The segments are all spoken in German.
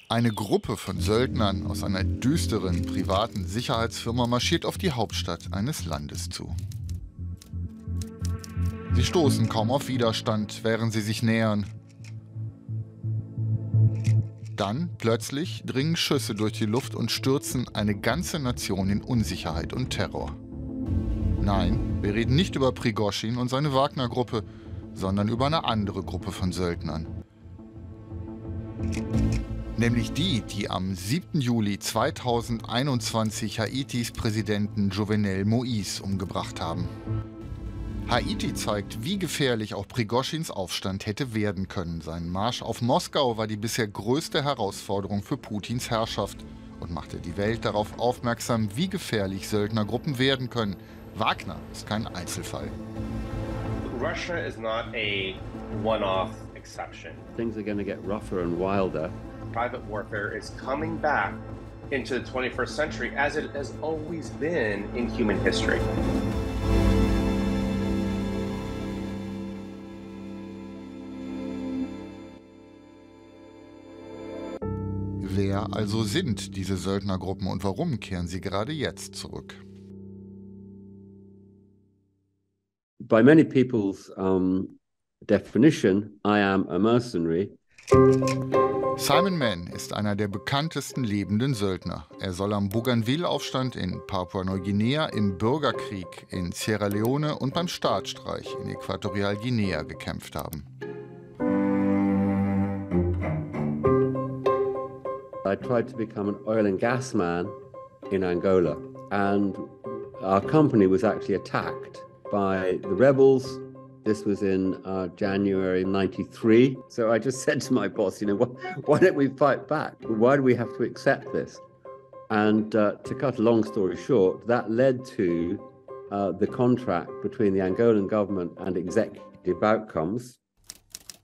Eine Gruppe von Söldnern aus einer düsteren privaten Sicherheitsfirma marschiert auf die Hauptstadt eines Landes zu. Sie stoßen kaum auf Widerstand, während sie sich nähern. Dann, plötzlich, dringen Schüsse durch die Luft und stürzen eine ganze Nation in Unsicherheit und Terror. Nein, wir reden nicht über Prigoschin und seine Wagner-Gruppe, sondern über eine andere Gruppe von Söldnern. Nämlich die, die am 7. Juli 2021 Haitis Präsidenten Jovenel Moïse umgebracht haben. Haiti zeigt, wie gefährlich auch Prigoschins Aufstand hätte werden können. Sein Marsch auf Moskau war die bisher größte Herausforderung für Putins Herrschaft und machte die Welt darauf aufmerksam, wie gefährlich Söldnergruppen werden können. Wagner ist kein Einzelfall. Russia is not a one-off exception. Things are going to get rougher and wilder. Private warfare is coming back into the 21st century as it has always been in human history. Wer also sind diese Söldnergruppen und warum kehren sie gerade jetzt zurück? By many people's definition, I am a mercenary. Simon Mann ist einer der bekanntesten lebenden Söldner. Er soll am Bougainville-Aufstand in Papua-Neuguinea, im Bürgerkrieg in Sierra Leone und beim Staatsstreich in Äquatorialguinea gekämpft haben. I tried to become an oil and gas man in Angola, and our company was actually attacked by the rebels. This was in January '93. So I just said to my boss, you know, why don't we fight back? Why do we have to accept this? And to cut a long story short, that led to the contract between the Angolan government and Executive Outcomes.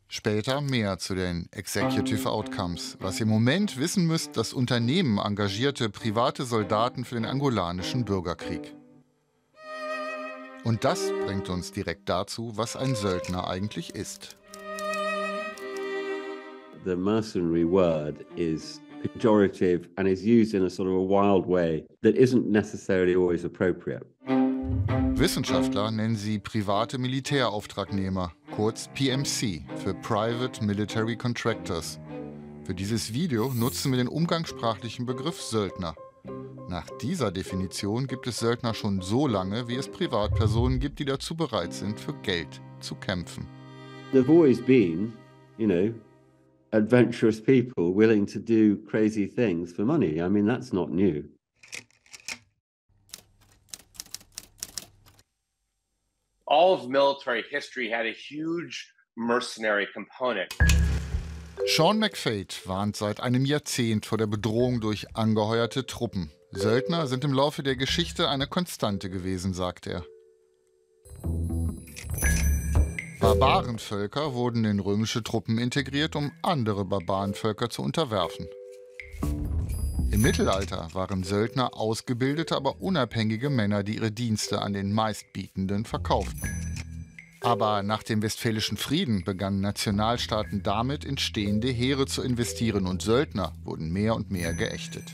Später mehr zu den Executive Outcomes. Was ihr im Moment wissen müsst, das Unternehmen engagierte private Soldaten für den angolanischen Bürgerkrieg. Und das bringt uns direkt dazu, was ein Söldner eigentlich ist. The mercenary word is pejorative and is used in a sort of a wild way that isn't necessarily always appropriate. Wissenschaftler nennen sie private Militärauftragnehmer, kurz PMC, für Private Military Contractors. Für dieses Video nutzen wir den umgangssprachlichen Begriff Söldner. Nach dieser Definition gibt es Söldner schon so lange, wie es Privatpersonen gibt, die dazu bereit sind, für Geld zu kämpfen. There've always been, you know, adventurous people willing to do crazy things for money. I mean, that's not new. All of military history had a huge mercenary component. Sean McFate warnt seit einem Jahrzehnt vor der Bedrohung durch angeheuerte Truppen. Söldner sind im Laufe der Geschichte eine Konstante gewesen, sagt er. Barbarenvölker wurden in römische Truppen integriert, um andere Barbarenvölker zu unterwerfen. Im Mittelalter waren Söldner ausgebildete, aber unabhängige Männer, die ihre Dienste an den Meistbietenden verkauften. Aber nach dem Westfälischen Frieden begannen Nationalstaaten damit, in stehende Heere zu investieren und Söldner wurden mehr und mehr geächtet.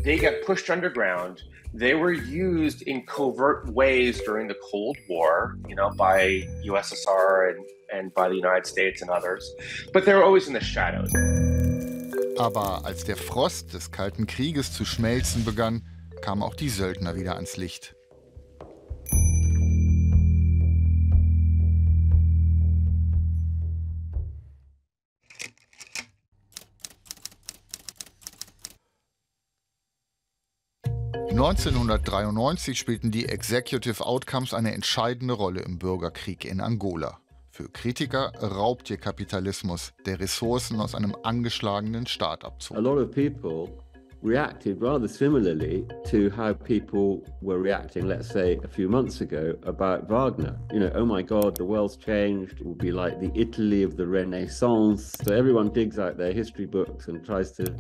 They got pushed underground. They were used in covert ways during the Cold War, you know, by USSR and by the United States and others. But they were always in the shadows. Aber als der Frost des Kalten Krieges zu schmelzen begann, kamen auch die Söldner wieder ans Licht. (1993) spielten die Executive Outcomes eine entscheidende Rolle im Bürgerkrieg in Angola. Für Kritiker Raubtierkapitalismus, der Ressourcen aus einem angeschlagenen Staat abzog. A lot of people reacted rather similarly to how people were reacting, let's say, a few months ago about Wagner. You know, oh my God, the world's changed. It will be like the Italy of the Renaissance. So everyone digs out their history books and tries to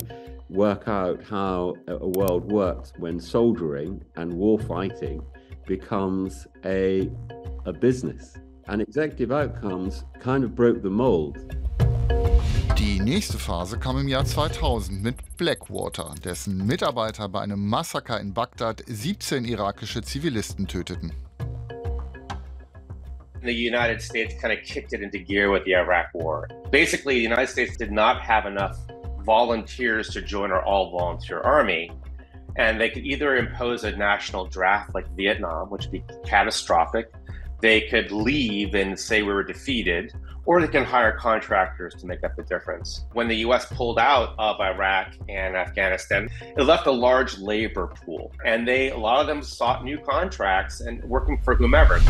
work out how a world works when soldiering and war fighting becomes a business. And executive outcomes kind of broke the mold. Die nächste Phase kam im Jahr 2000 mit Blackwater, dessen Mitarbeiter bei einem Massaker in Bagdad 17 irakische Zivilisten töteten. The United States kind of kicked it into gear with the Iraq War. Basically, the United States did not have enough volunteers to join our all-volunteer army. And they could either impose a national draft like Vietnam, which would be catastrophic. They could leave and say we were defeated, or they can hire contractors to make up the difference. When the US pulled out of Iraq and Afghanistan, it left a large labor pool. And a lot of them sought new contracts and working for whomever.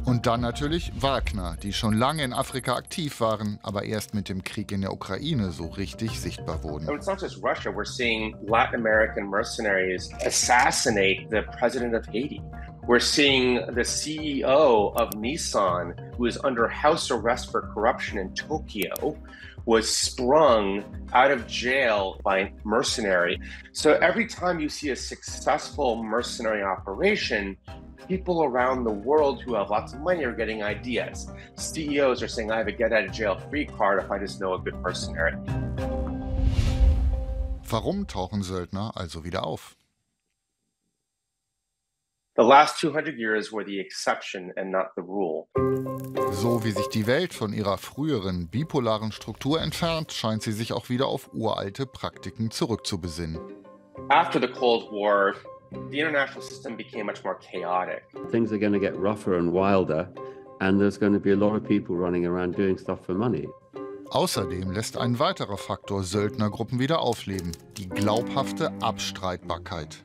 Und dann natürlich Wagner, die schon lange in Afrika aktiv waren, aber erst mit dem Krieg in der Ukraine so richtig sichtbar wurden. It's not just Russia. We're seeing Latin American mercenaries assassinate the president of Haiti. We're seeing the CEO of Nissan, who is under house arrest for corruption in Tokyo, was sprung out of jail by a mercenary. So every time you see a successful mercenary operation, people around the world who have lots of money are getting ideas. CEOs are saying, I have a get out of jail free card if I just know a good mercenary. Warum tauchen Söldner also wieder auf? The last 200 years were the exception and not the rule. So wie sich die Welt von ihrer früheren bipolaren Struktur entfernt, scheint sie sich auch wieder auf uralte Praktiken zurückzubesinnen. After the Cold War, the international system became much more chaotic. Things are going to get rougher and wilder, and there's going to be a lot of people running around doing stuff for money. Außerdem lässt ein weiterer Faktor Söldnergruppen wieder aufleben: die glaubhafte Abstreitbarkeit.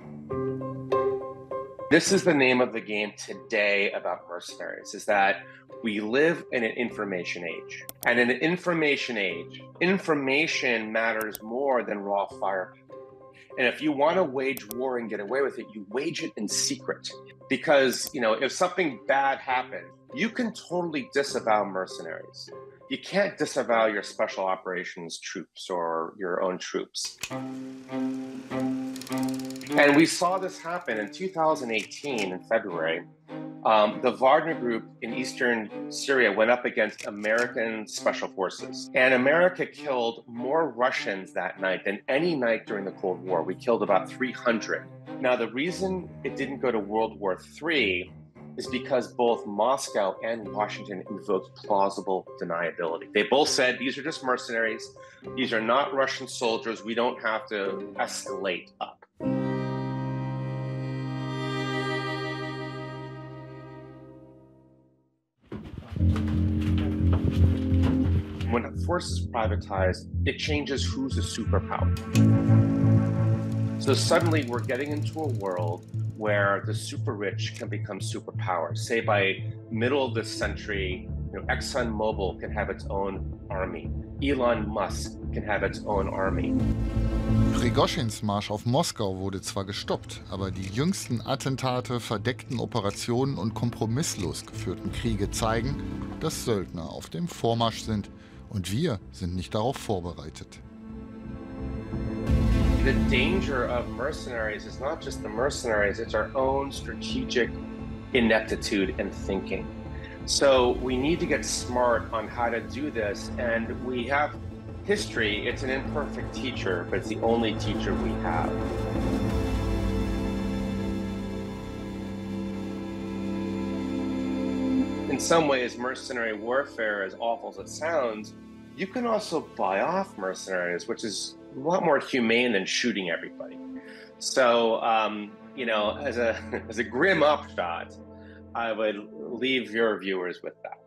This is the name of the game today about mercenaries, is that we live in an information age. And in an information age, information matters more than raw firepower. And if you want to wage war and get away with it, you wage it in secret. Because, if something bad happened, you can totally disavow mercenaries. You can't disavow your special operations troops or your own troops. And we saw this happen in 2018 in February. The Wagner group in eastern Syria went up against American special forces. And America killed more Russians that night than any night during the Cold War. We killed about 300. Now, the reason it didn't go to World War III is because both Moscow and Washington invoked plausible deniability. They both said, these are just mercenaries. These are not Russian soldiers. We don't have to escalate up. When a force is privatized, it changes who's a superpower. So suddenly we're getting into a world where the super rich can become superpowers. Say by middle of this century, ExxonMobil can have its own army. Elon Musk can have its own army. Prigoschins Marsch auf Moskau wurde zwar gestoppt, aber die jüngsten Attentate, verdeckten Operationen und kompromisslos geführten Kriege zeigen, dass Söldner auf dem Vormarsch sind. Und wir sind nicht darauf vorbereitet. The danger of mercenaries is not just the mercenaries, it's our own strategic ineptitude and thinking. So we need to get smart on how to do this, and we have history. It's an imperfect teacher, but it's the only teacher we have. In some ways, mercenary warfare, as awful as it sounds, you can also buy off mercenaries, which is a lot more humane than shooting everybody. So, as a grim upshot, I would leave your viewers with that.